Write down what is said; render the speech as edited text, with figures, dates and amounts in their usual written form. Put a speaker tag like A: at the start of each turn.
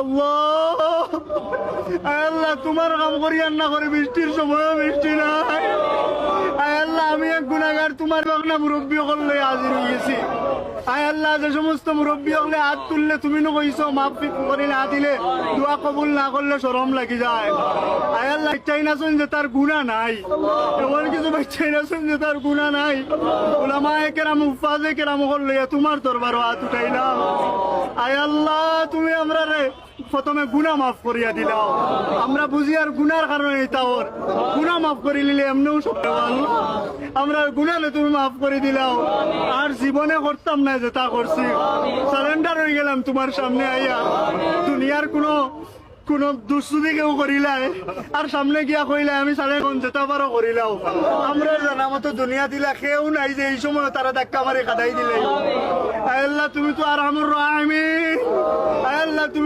A: আল্লাহ, আয় আল্লাহ, তোমার কাম করি আর না করে বৃষ্টির সময় বৃষ্টি নাই। আয় আল্লাহ, আমি এক গুনাহগার, তোমার বাগনা মুরব্বী হলে হাজির হয়ে গেছি। আয় আল্লাহ, যে সমস্ত মুরব্বী হলে হাত তুললে তুমি নো কইছো মাফ করে না দিলে দোয়া কবুল না করলে শরম লাগি যায়। আয় আল্লাহ, চাই না শুন যে তার গুনাহ নাই, এমন কিছু বাচ্চাই না শুন যে তার গুনাহ নাই। উলামায়ে কেরাম উফাজে কেরাম হলে তোমার দরবারও হাত উঠাইলাম। আয় আল্লাহ, তুমি আমরা রে প্রথমে গুনাহ মাফ করিয়া দিলাও। আমরা বুঝি আর গুনার কারণে তাওর গুনাহ মাফ করে নিলে এমনিও সব আল্লাহ, আমরা গুনাহলে তুমি মাফ করে দিলাও। আর জীবনে করতাম না যেটা করছি, সারেন্ডার হয়ে গেলাম তোমার সামনে আইয়া। দুনিয়ার কোনো দুঃসুদি কেউ করিলাই আর সামনে গিয়া কইলাই আমি সাড়ে কোন যেটা পারো করিলাও। আমরা জানা মতো দুনিয়া দিলা, কেউ নাই যে এই সময় তারা ধাক্কা মারি কাদাই দিলে। আয় আল্লাহ, তুমি তো আর আমার রাহিমিন। আয় আল্লাহ, তুমি